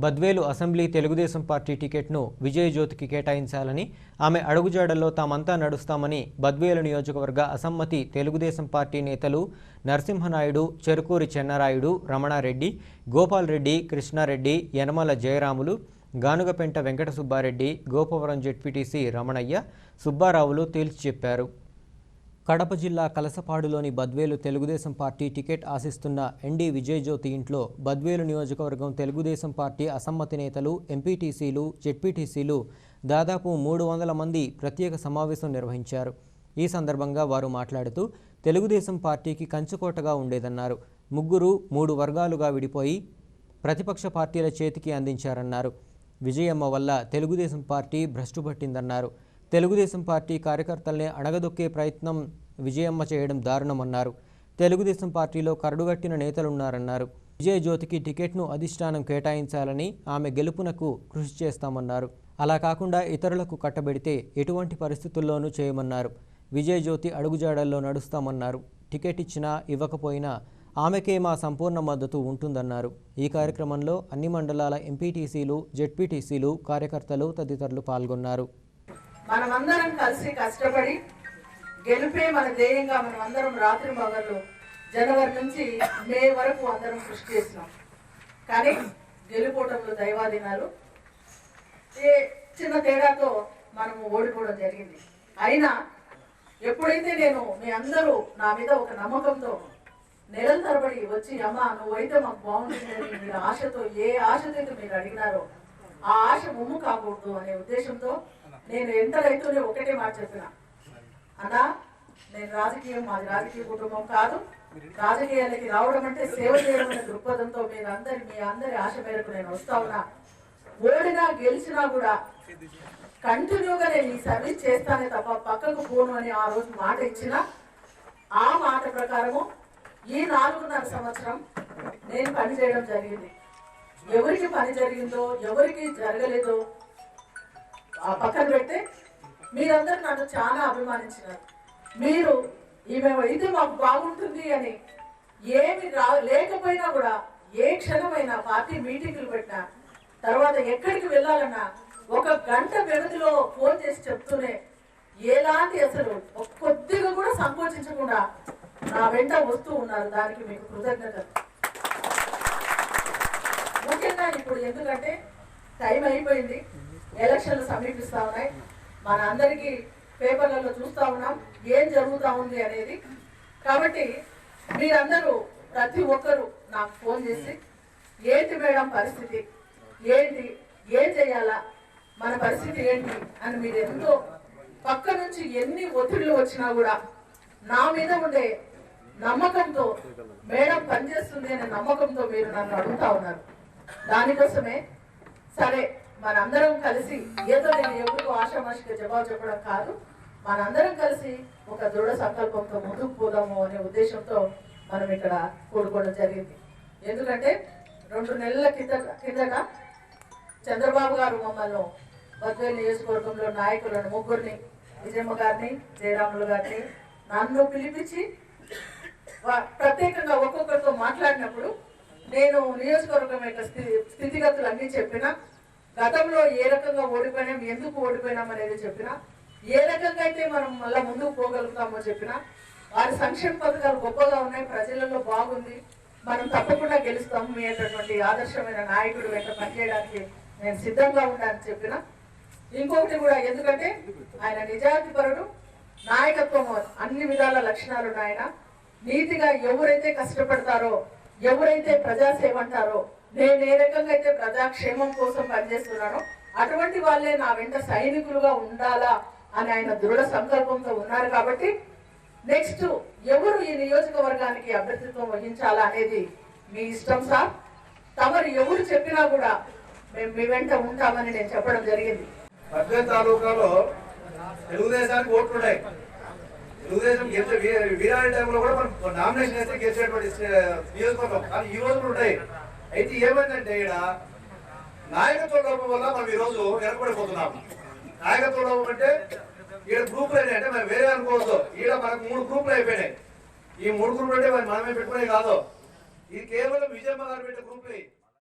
Badvel assembly Telugu Desam party టికెట్ను విజయజ్యోతికి కేటాయించాలని ఆమె అడుగుజాడల్లో తామంతా నడుస్తామని బద్వేలు నియోజకవర్గ అసమ్మతి తెలుగుదేశం పార్టీ నేతలు నరసింహనాయుడు, చెరుకూరి చెన్నారాయుడు, రమణారెడ్డి, గోపాల్ రెడ్డి, కృష్ణారెడ్డి, యనమల జయరాములు, గానుగపెంట వెంకట సుబ్బారెడ్డి, గోపవరం జెడ్పీటీసీ రమణయ్య, సుబ్బారావులు తేల్చి చెప్పారు. కడప జిల్లా కలసపాడులోని బద్వేలు తెలుగుదేశం పార్టీ టికెట్ ఆశిస్తున్న ఎన్డీ విజయజ్యోతి ఇంట్లో బద్వేలు నియోజకవర్గం తెలుగుదేశం పార్టీ అసమ్మతి నేతలు, ఎంపీటీసీలు, జెడ్పీటీసీలు దాదాపు 300 మంది ప్రత్యేక సమావేశం నిర్వహించారు. ఈ సందర్భంగా వారు మాట్లాడుతూ తెలుగుదేశం పార్టీకి కంచుకోటగా ఉండేదన్నారు. ముగ్గురు 3 వర్గాలుగా విడిపోయి ప్రతిపక్ష పార్టీల చేతికి అందించారన్నారు. విజయమ్మ వల్ల తెలుగుదేశం పార్టీ భ్రష్టు పట్టిందన్నారు. తెలుగుదేశం పార్టీ కార్యకర్తల్ని అణగదొక్కే ప్రయత్నం విజయమ్మ చేయడం దారుణమన్నారు. తెలుగుదేశం పార్టీలో కరడుగట్టిన నేతలున్నారన్నారు. విజయజ్యోతికి టికెట్ను అధిష్టానం కేటాయించాలని, ఆమె గెలుపునకు కృషి చేస్తామన్నారు. అలా కాకుండా ఇతరులకు కట్టబెడితే ఎటువంటి పరిస్థితుల్లోనూ చేయమన్నారు. విజయజ్యోతి అడుగుజాడల్లో నడుస్తామన్నారు. టికెట్ ఇచ్చినా ఇవ్వకపోయినా ఆమెకే మా సంపూర్ణ మద్దతు ఉంటుందన్నారు. ఈ కార్యక్రమంలో అన్ని మండలాల ఎంపీటీసీలు, జెడ్పీటీసీలు, కార్యకర్తలు తదితరులు పాల్గొన్నారు. మనమందరం కలిసి కష్టపడి గెలిపే మన ధ్యేయంగా మనమందరం రాత్రి మగళ్ళు జనవరి నుంచి మే వరకు అందరం కృషి చేసినాం. కానీ గెలుపోవటంలో దైవాధీనాలు ఏ చిన్న తేడాతో మనము ఓడిపోవడం జరిగింది. అయినా ఎప్పుడైతే నేను మీ అందరూ నా మీద ఒక నమ్మకంతో నెలల తరబడి వచ్చి అమ్మ నువ్వైతే మాకు బాగుంటుందని మీరు ఆశతో ఏ ఆశతో అయితే మీరు అడిగినారో ఆ ఆశ ముమ్ము కాకూడదు అనే ఉద్దేశంతో నేను ఎంత రైతునే ఒకటే మాట చెప్పిన, అన్నా నేను మాది రాజకీయ కుటుంబం కాదు, రాజకీయాలకి రావడం అంటే సేవ చేయడం అనే దృక్పథంతో మీ అందరి ఆశ మేరకు నేను వస్తా ఉన్నా. ఓడినా గెలిచినా కూడా కంటిన్యూగా నేను ఈ సర్వీస్ చేస్తానే తప్ప పక్కకు పోను అని ఆ రోజు మాట ఇచ్చిన ఆ మాట ప్రకారము ఈ 4.5 సంవత్సరం నేను పనిచేయడం జరిగింది. ఎవరికి పని జరిగిందో ఎవరికి జరగలేదో ఆ పక్కన పెడితే మీరందరూ నన్ను చాలా అభిమానించినారు. మీరు ఈమె అయితే మాకు బాగుంటుంది అని ఏమి లేకపోయినా కూడా ఏ క్షణమైనా పార్టీ మీటింగులు పెట్టినా తర్వాత ఎక్కడికి వెళ్ళాలన్నా 1 గంట వ్యవధిలో ఫోన్ చేసి చెప్తూనే ఎలాంటి అసలు కొద్దిగా కూడా సంకోచించకుండా నా వెంట వస్తూ ఉన్నారు. దానికి మీకు కృతజ్ఞత. ముఖ్యంగా ఇప్పుడు ఎందుకంటే టైం అయిపోయింది, ఎలక్షన్లు సమీపిస్తా ఉన్నాయి, మన అందరికీ పేపర్లలో చూస్తూ ఉన్నాం ఏం జరుగుతూ ఉంది అనేది. కాబట్టి మీరందరూ ప్రతి ఒక్కరూ నాకు ఫోన్ చేసి ఏంటి మేడం పరిస్థితి ఏంటి, ఏం చేయాలా, మన పరిస్థితి ఏంటి అని మీరు ఎంతో పక్క నుంచి ఎన్ని ఒత్తిళ్లు వచ్చినా కూడా నా మీద ఉండే నమ్మకంతో మేడం పనిచేస్తుంది అనే నమ్మకంతో మీరు నన్ను అడుగుతా ఉన్నారు. దానికోసమే సరే మనందరం కలిసి ఏదో నేను ఎవరికో ఆషామాషిగా జవాబు చెప్పడం కాదు, మనందరం కలిసి ఒక దృఢ సంకల్పంతో ముందుకు పోదాము అనే ఉద్దేశంతో మనం ఇక్కడ కూడుకోవడం జరిగింది. ఎందుకంటే 2 నెలల కిందట చంద్రబాబు గారు మమ్మల్ని బద్వేలు నియోజకవర్గంలో నాయకులను ముగ్గురిని, విజయమ్మ గారిని, జయరాములు గారిని నన్ను పిలిపించి ప్రత్యేకంగా ఒక్కొక్కరితో మాట్లాడినప్పుడు నేను నియోజకవర్గం యొక్క స్థితిగతులు అన్నీ చెప్పినా, గతంలో ఏ రకంగా ఓడిపోయినాం, ఎందుకు ఓడిపోయినాం అనేది చెప్పినా, ఏ రకంగా అయితే మనం మళ్ళీ ముందుకు పోగలుగుతామో చెప్పినా, వారి సంక్షేమ పథకాలు గొప్పగా ఉన్నాయి, ప్రజలలో బాగుంది, మనం తప్పకుండా గెలుస్తాము, మీ అనేటువంటి ఆదర్శమైన నాయకుడు వెంట పనిచేయడానికి నేను సిద్ధంగా ఉన్నానని చెప్పిన. ఇంకొకటి కూడా ఎందుకంటే ఆయన నిజాయితీపరుడు, నాయకత్వం అన్ని విధాల లక్షణాలు ఆయన, నీతిగా ఎవరైతే కష్టపడతారో, ఎవరైతే ప్రజాసేవ అంటారో, నేను ఏ రకంగా అయితే ప్రజాక్షేమం కోసం పనిచేస్తున్నానో అటువంటి వాళ్ళే నా వెంట సైనికులుగా ఉండాలా అని ఆయన దృఢ సంకల్పంతో ఉన్నారు. కాబట్టి నెక్స్ట్ ఎవరు ఈ నియోజకవర్గానికి అభ్యర్థిత్వం వహించాలా అనేది మీ ఇష్టం సార్. తమరు ఎవరు చెప్పినా కూడా మేము మీ వెంట ఉంటామని నేను చెప్పడం జరిగింది. తాలూకాలో తెలుగుదేశానికి ఓట్లున్నాయి. తెలుగుదేశం వీరాడి టైంలో కూడా మనం నామినేషన్ వేస్తే గెలిచేటువంటి నియోజకవర్గం, కానీ ఈ రోజు ఉంటాయి. అయితే ఏమైందంటే ఇక్కడ నాయకత్వ లోపం వల్ల మనం ఈ రోజు వెనకబడిపోతున్నాం. నాయకత్వ లోపం అంటే ఈడ గ్రూపులు అయినాయి అంటే మనం వేరే అనుకోవద్దు. ఈడ మనకు 3 గ్రూపులు అయిపోయినాయి. ఈ 3 గ్రూపులు అంటే మనమే పెట్టుకునే కాదు, ఇది కేవలం విజయమ్మ గారు పెట్టే గ్రూపులే.